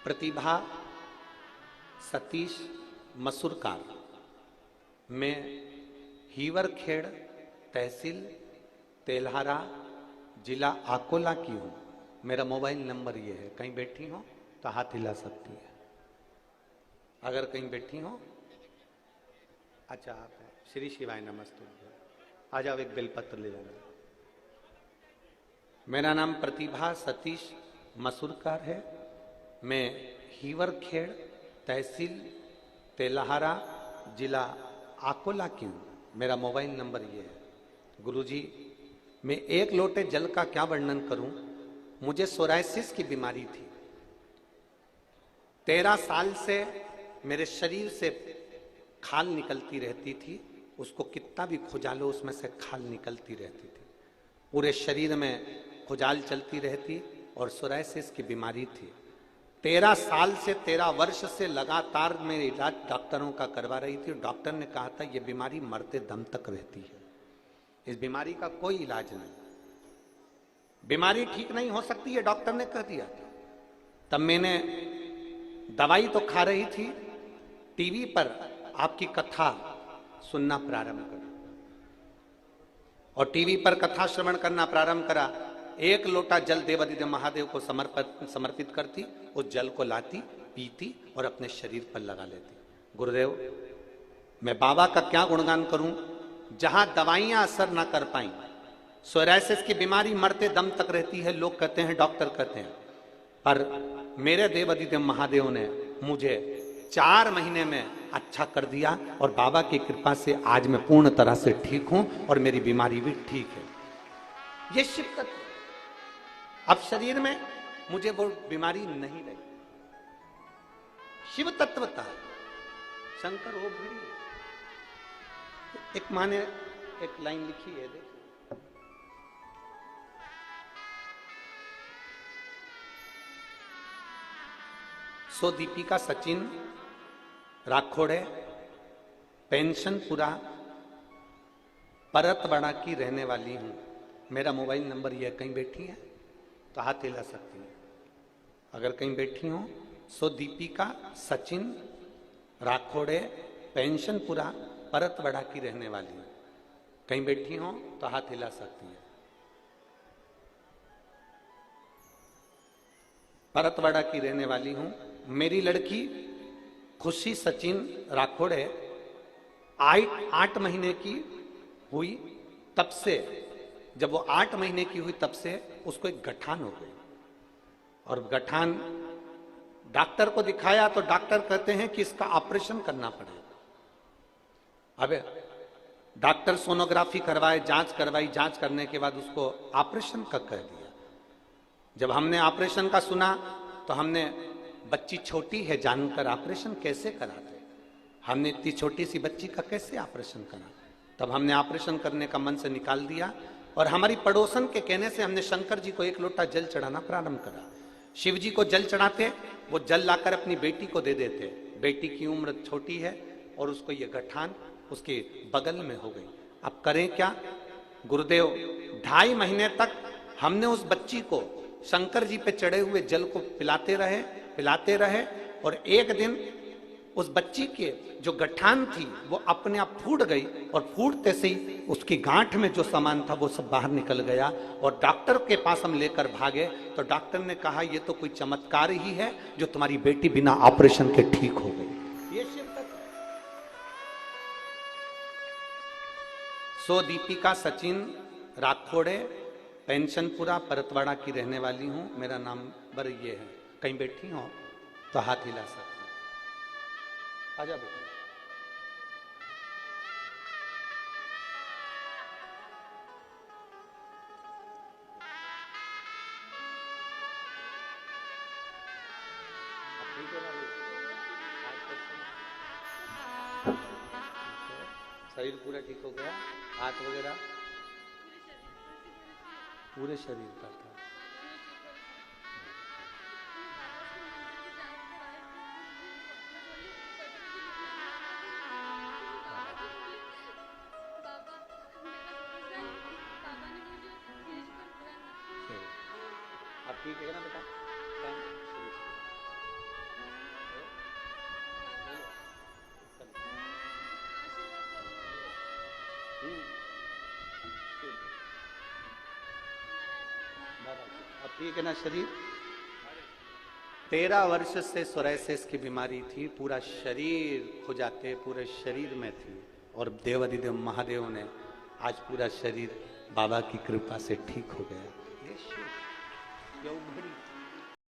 प्रतिभा सतीश मसूरकार। मैं हीवरखेड़ तहसील तेल्हारा जिला अकोला की हूँ। मेरा मोबाइल नंबर ये है, कहीं बैठी हो तो हाथ हिला सकती है। अगर कहीं बैठी हो, अच्छा आप हैं, श्री शिवाय नमस्ते। आ जाओ, एक बेलपत्र ले जाना। मेरा नाम प्रतिभा सतीश मसूरकार है। मैं हीवरखेड़ तहसील तेल्हारा जिला अकोला की हूँ। मेरा मोबाइल नंबर ये है। गुरुजी, मैं एक लोटे जल का क्या वर्णन करूं। मुझे सोराइसिस की बीमारी थी। 13 साल से मेरे शरीर से खाल निकलती रहती थी। उसको कितना भी खुजालो उसमें से खाल निकलती रहती थी। पूरे शरीर में खुजाल चलती रहती और सोराइसिस की बीमारी थी। 13 साल से 13 वर्ष से लगातार मैं इलाज डॉक्टरों का करवा रही थी। डॉक्टर ने कहा था ये बीमारी मरते दम तक रहती है, इस बीमारी का कोई इलाज नहीं, बीमारी ठीक नहीं हो सकती है, डॉक्टर ने कह दिया था। तब मैंने दवाई तो खा रही थी, टीवी पर आपकी कथा सुनना प्रारंभ करा और टीवी पर कथा श्रवण करना प्रारंभ करा। एक लोटा जल देवादिदेव महादेव को समर्पित करती, उस जल को लाती, पीती और अपने शरीर पर लगा लेती। गुरुदेव, मैं बाबा का क्या गुणगान करूं। जहां दवाइयां असर ना कर पाई, सोराइसिस की बीमारी मरते दम तक रहती है, लोग कहते हैं, डॉक्टर कहते हैं, पर मेरे देवादिदेव महादेव ने मुझे 4 महीने में अच्छा कर दिया और बाबा की कृपा से आज मैं पूर्ण तरह से ठीक हूं और मेरी बीमारी भी ठीक है। ये शिव तत्व। अब शरीर में मुझे वो बीमारी नहीं रही। शिव तत्वता शंकर हो भिड़ी। एक माने एक लाइन लिखी है, देखिए, सो दीपिका सचिन राखोड़े पेंशनपुरा परतवाड़ा की रहने वाली हूं। मेरा मोबाइल नंबर यह, कहीं बैठी है तो हाथ हिला सकती है। अगर कहीं बैठी हो, सो दीपिका सचिन राखोड़े पेंशनपुरा परतवाड़ा की रहने वाली हूं। कहीं बैठी हो तो हाथ हिला सकती है। परतवाड़ा की रहने वाली हूं। मेरी लड़की खुशी सचिन राखोड़े 8 महीने की हुई, तब से, जब वो 8 महीने की हुई तब से उसको एक गठान हो गई और गठान डॉक्टर को दिखाया तो डॉक्टर कहते हैं कि इसका ऑपरेशन करना पड़ेगा। अब डॉक्टर सोनोग्राफी करवाए, जांच करवाई, जांच करने के बाद उसको ऑपरेशन का कह दिया। जब हमने ऑपरेशन का सुना तो हमने, बच्ची छोटी है जानकर ऑपरेशन कैसे कराते, हमने इतनी छोटी सी बच्ची का कैसे ऑपरेशन करा। तब हमने ऑपरेशन करने का मन से निकाल दिया और हमारी पड़ोसन के कहने से हमने शंकर जी को 1 लोटा जल चढ़ाना प्रारंभ करा। शिव जी को जल चढ़ाते, वो जल लाकर अपनी बेटी को दे देते। बेटी की उम्र छोटी है और उसको ये गठान उसके बगल में हो गई। अब करें क्या। गुरुदेव, 2.5 महीने तक हमने उस बच्ची को शंकर जी पे चढ़े हुए जल को पिलाते रहे और एक दिन उस बच्ची के जो गठान थी वो अपने आप फूट गई और फूटते से ही उसकी गांठ में जो सामान था वो सब बाहर निकल गया और डॉक्टर के पास हम लेकर भागे तो डॉक्टर ने कहा ये तो कोई चमत्कार ही है जो तुम्हारी बेटी बिना ऑपरेशन के ठीक हो गई। ये शिव तत्व है। सो दीपिका सचिन राखोड़े पेंशनपुरा परतवाड़ा की रहने वाली हूं। मेरा नंबर ये है, कहीं बैठी हो तो हाथ हिला सकते। आजा बेटा। शरीर पूरा ठीक हो गया, हाथ वगैरह पूरे शरीर का था। अब ठीक है ना बेटा? ठीक है ना शरीर। 13 वर्ष से सोरायसिस की बीमारी थी, पूरा शरीर खुजाते, पूरे शरीर में थी, और देवाधिदेव महादेव ने आज पूरा शरीर बाबा की कृपा से ठीक हो गया। ये शिव, ये उघड़ी